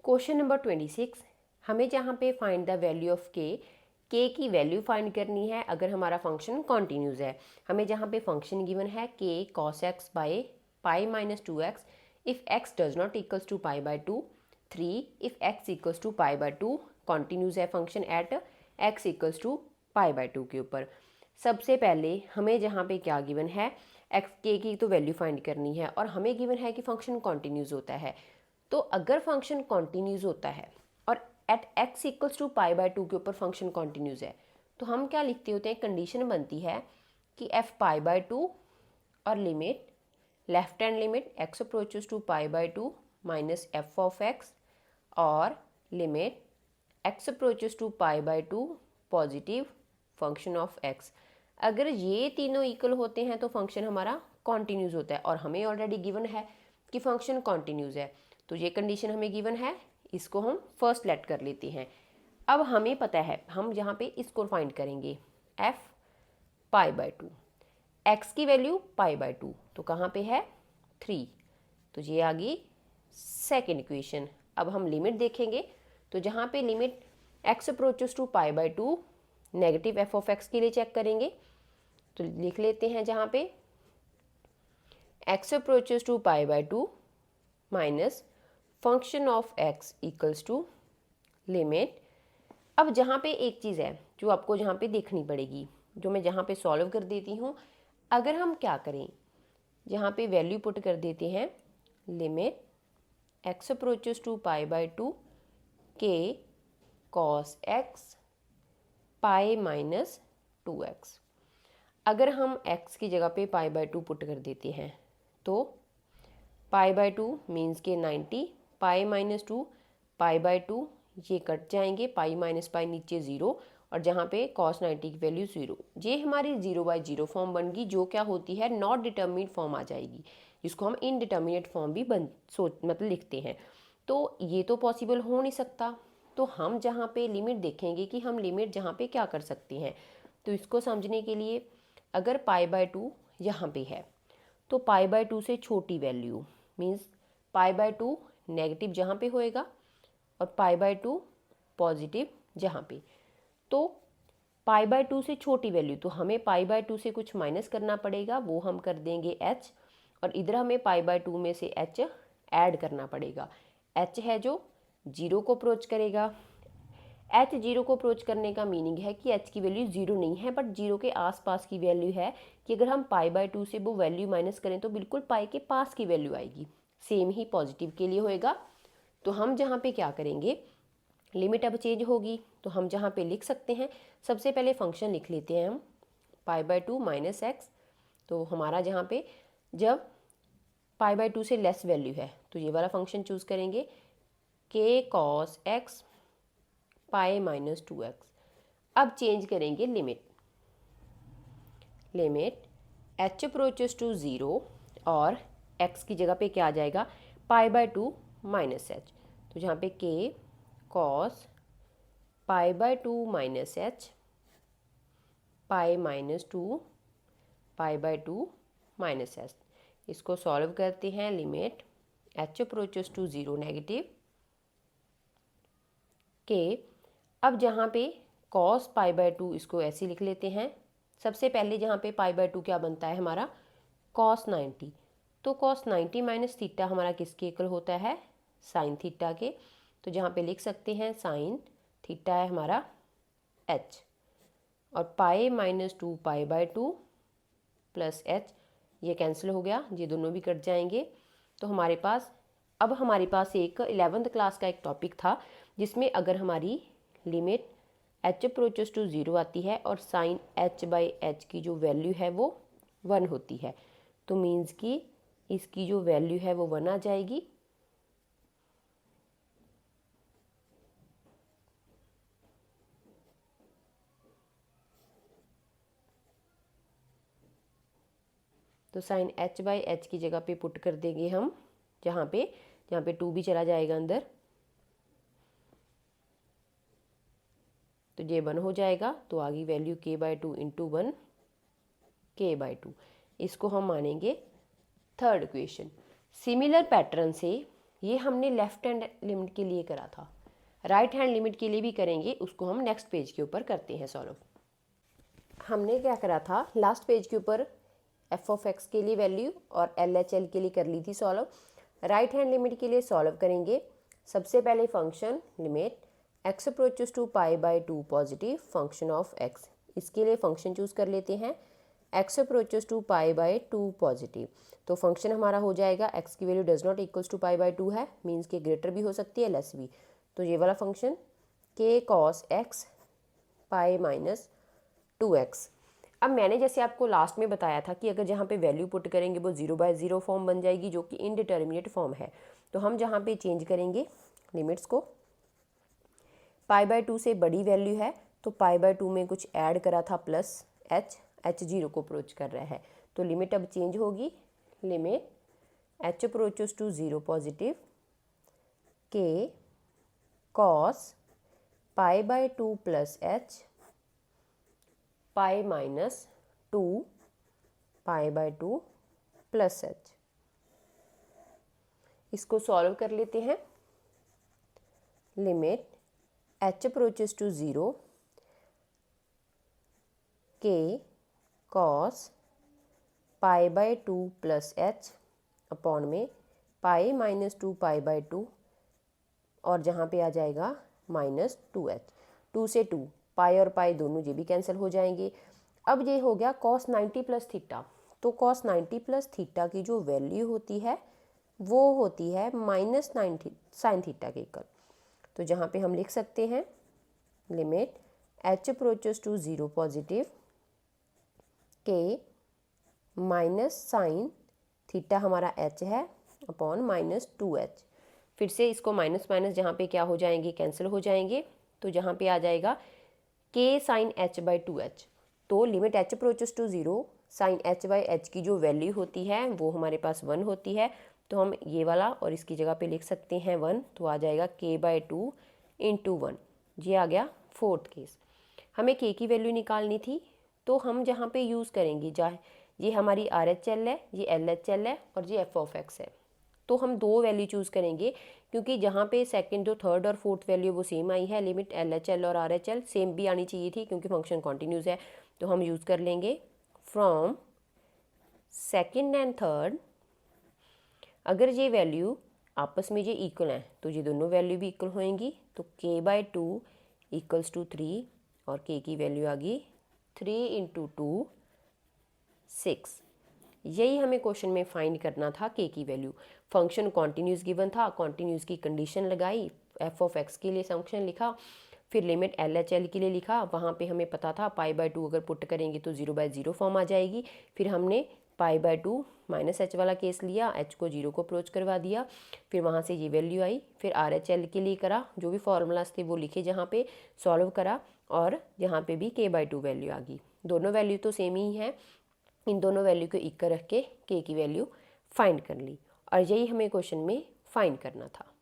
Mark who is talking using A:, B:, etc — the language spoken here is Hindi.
A: क्वेश्चन नंबर 26, हमें जहाँ पे फाइंड द वैल्यू ऑफ के की वैल्यू फाइंड करनी है अगर हमारा फंक्शन कॉन्टीन्यूज है। हमें जहाँ पे फंक्शन गिवन है के cos x by pi minus 2x if x does not equals to pi by 2, 3 if x equals to pi by 2, continuous है function at x equals to pi by 2 के ऊपर। सबसे पहले हमें जहाँ पे क्या गिवन है, एक्स के की तो वैल्यू फाइंड करनी है और हमें गिवन है कि फंक्शन कॉन्टीन्यूज होता है। तो अगर फंक्शन कॉन्टीन्यूज होता है और at x equals to pi by 2 के ऊपर फंक्शन कॉन्टीन्यूज है, तो हम क्या लिखते होते हैं, कंडीशन बनती है कि f पाई बाई 2 और limit left hand limit x approaches to pi by 2 minus f of x और limit x approaches to pi by 2 positive function of x। अगर ये तीनों इक्वल होते हैं तो फंक्शन हमारा कॉन्टीन्यूज होता है और हमें ऑलरेडी गिवन है कि फंक्शन कॉन्टीन्यूज है, तो ये कंडीशन हमें गिवन है, इसको हम फर्स्ट लेट कर लेते हैं। अब हमें पता है हम यहाँ पे इसको फाइंड करेंगे f पाई बाई 2, x की वैल्यू पाई बाई 2 तो कहाँ पे है 3, तो ये आ गई सेकेंड इक्वेशन। अब हम लिमिट देखेंगे तो जहाँ पे limit x approaches to pi by 2 negative f of x के लिए चेक करेंगे, तो लिख लेते हैं जहाँ पे x approaches to pi by 2 minus function of x equals to limit. अब जहाँ पे एक चीज़ है जो आपको जहाँ पे देखनी पड़ेगी, जो मैं जहाँ पे सॉल्व कर देती हूँ, अगर हम क्या करें, जहाँ पे वैल्यू पुट कर देते हैं limit x approaches to pi by 2 के कॉस x पाई माइनस 2x। अगर हम x की जगह पे पाई बाई 2 पुट कर देते हैं तो पाई बाई 2 मीन्स के 90, पाई माइनस 2 पाई बाई 2 ये कट जाएंगे, पाई माइनस पाई नीचे 0 और जहाँ पे cos 90 की वैल्यू 0, ये हमारी 0/0 फॉर्म बन गई, जो क्या होती है नॉट डिटर्मिनेट फॉर्म आ जाएगी, जिसको हम इनडिटर्मिनेट फॉर्म भी मतलब लिखते हैं। तो ये तो पॉसिबल हो नहीं सकता, तो हम जहाँ पे लिमिट देखेंगे कि हम लिमिट जहाँ पे क्या कर सकते हैं। तो इसको समझने के लिए अगर पाई बाई 2 यहाँ पे है तो पाई बाई 2 से छोटी value means pi by 2 negative जहाँ पे होएगा और पाई बाई 2 पॉजिटिव जहाँ पे, तो पाई बाई 2 से छोटी वैल्यू तो हमें पाई बाई 2 से कुछ माइनस करना पड़ेगा, वो हम कर देंगे h, और इधर हमें पाई बाई 2 में से h ऐड करना पड़ेगा। h है जो 0 को अप्रोच करेगा, h 0 को अप्रोच करने का मीनिंग है कि h की वैल्यू 0 नहीं है बट 0 के आसपास की वैल्यू है, कि अगर हम पाई बाई 2 से वो वैल्यू माइनस करें तो बिल्कुल पाई के पास की वैल्यू आएगी। सेम ही पॉजिटिव के लिए होएगा। तो हम जहाँ पे क्या करेंगे, लिमिट अब चेंज होगी तो हम जहाँ पे लिख सकते हैं, सबसे पहले फंक्शन लिख लेते हैं हम पाई बाई 2 माइनस एक्स। तो हमारा जहाँ पे जब पाई बाई 2 से लेस वैल्यू है तो ये वाला फंक्शन चूज़ करेंगे के कॉस एक्स पाई माइनस 2x। अब चेंज करेंगे limit, limit h approaches to 0 और x की जगह पे क्या आ जाएगा पाई बाई 2 माइनस एच, तो जहाँ पे k cos pi by 2 minus h pi minus 2 pi by 2 minus h. इसको सॉल्व करते हैं, limit h approaches to 0 negative के। अब जहाँ पे cos पाई बाई 2 इसको ऐसे लिख लेते हैं, सबसे पहले जहाँ पे पाई बाई 2 क्या बनता है हमारा cos 90, तो cos 90 माइनस थीटा हमारा किसके इक्वल होता है साइन थीटा के, तो जहाँ पे लिख सकते हैं साइन थीटा है हमारा h, और पाई minus 2 pi by 2 plus h, ये कैंसिल हो गया, ये दोनों भी कट जाएंगे। तो हमारे पास अब हमारे पास एक 11th क्लास का एक टॉपिक था जिसमें अगर हमारी लिमिट h अप्रोचेस टू 0 आती है और साइन h बाई एच की जो वैल्यू है वो 1 होती है, तो मीन्स कि इसकी जो वैल्यू है वो 1 आ जाएगी। तो साइन h बाई एच की जगह पे पुट कर देंगे हम जहाँ पे 2 भी चला जाएगा अंदर, तो ये 1 हो जाएगा, तो आ गई value k by 2 into 1 k by 2। इसको हम मानेंगे थर्ड इक्वेशन। सिमिलर पैटर्न से ये हमने लेफ्ट हैंड लिमिट के लिए करा था, राइट हैंड लिमिट के लिए भी करेंगे, उसको हम नेक्स्ट पेज के ऊपर करते हैं सॉल्व। हमने क्या करा था, लास्ट पेज के ऊपर एफ ऑफ एक्स के लिए वैल्यू और एल एच एल के लिए कर ली थी सॉल्व। राइट हैंड लिमिट के लिए सॉल्व करेंगे। सबसे पहले function limit x approaches to pi by 2 positive function of x, इसके लिए फंक्शन चूज़ कर लेते हैं x approaches to pi by 2 positive. तो फंक्शन हमारा हो जाएगा एक्स की value does not equals to pi by 2 है, मीन्स के ग्रेटर भी हो सकती है लेस भी। तो ये वाला फंक्शन के कॉस एक्स पाई माइनस 2x। अब मैंने जैसे आपको लास्ट में बताया था कि अगर जहाँ पे वैल्यू पुट करेंगे वो 0/0 फॉर्म बन जाएगी, जो कि इनडिटर्मिनेट फॉर्म है। तो हम जहाँ पे चेंज करेंगे लिमिट्स को, पाई बाई 2 से बड़ी वैल्यू है तो पाई बाई 2 में कुछ ऐड करा था प्लस h 0 को अप्रोच कर रहा है, तो लिमिट अब चेंज होगी, limit h approaches to 0 positive के cos pi by 2 plus h pi minus 2 pi by 2 plus h। इसको सॉल्व कर लेते हैं। लिमिट h अप्रोचेस टू 0 के cos pi by 2 plus h upon में पाई माइनस 2 पाई बाई 2, और जहाँ पे आ जाएगा माइनस 2h। 2 से 2 पाई और पाई दोनों ये भी कैंसिल हो जाएंगे। अब ये हो गया कॉस 90 प्लस थीटा। तो कॉस 90 प्लस थीटा की जो वैल्यू होती है वो होती है माइनस साइन थीटा के इक्वल। तो जहाँ पे हम लिख सकते हैं limit h approaches to 0 positive के माइनस साइन थीटा हमारा h है अपॉन माइनस 2h। फिर से इसको माइनस माइनस जहाँ पे क्या हो जाएंगे, कैंसिल हो जाएंगे। तो जहाँ पे आ जाएगा k sign h by 2h। तो limit h approaches to 0 sine h by h की जो वैल्यू होती है वो हमारे पास 1 होती है। तो हम ये वाला और इसकी जगह पे लिख सकते हैं 1, तो आ जाएगा k बाई 2 इंटू 1। ये आ गया फोर्थ केस। हमें k की वैल्यू निकालनी थी, तो हम जहाँ पे यूज़ करेंगे चाहे ये हमारी आर एच एल है, ये एल एच एल है और ये एफ ऑफ एक्स है। तो हम दो वैल्यू चूज़ करेंगे, क्योंकि जहाँ पे सेकंड जो थर्ड और फोर्थ वैल्यू वो सेम आई है, लिमिट एल एच एल और आर एच एल सेम भी आनी चाहिए थी क्योंकि फंक्शन कॉन्टीन्यूस है। तो हम यूज़ कर लेंगे फ्रॉम सेकंड एंड थर्ड। अगर ये वैल्यू आपस में ये इक्वल हैं तो ये दोनों वैल्यू भी इक्वल होएंगी। तो k बाई 2 इक्वल्स टू 3 और k की वैल्यू आ गई 3 इंटू 2 6। यही हमें क्वेश्चन में फाइंड करना था k की वैल्यू। फंक्शन कॉन्टीन्यूस गिवन था, कॉन्टीन्यूस की कंडीशन लगाई, एफ ऑफ एक्स के लिए फंक्शन लिखा, फिर लिमिट एल एच एल के लिए लिखा। वहाँ पे हमें पता था पाई बाई 2 अगर पुट करेंगे तो 0/0 फॉर्म आ जाएगी। फिर हमने पाई बाई 2 माइनस h वाला केस लिया, h को 0 को अप्रोच करवा दिया, फिर वहाँ से ये वैल्यू आई। फिर आर एच एल के लिए करा, जो भी फॉर्मूलाज थे वो लिखे, जहाँ पे सॉल्व करा और यहाँ पे भी k बाई 2 वैल्यू आ गई। दोनों वैल्यू तो सेम ही है, इन दोनों वैल्यू को इक्वल रख के k की वैल्यू फाइंड कर ली, और यही हमें क्वेश्चन में फाइंड करना था।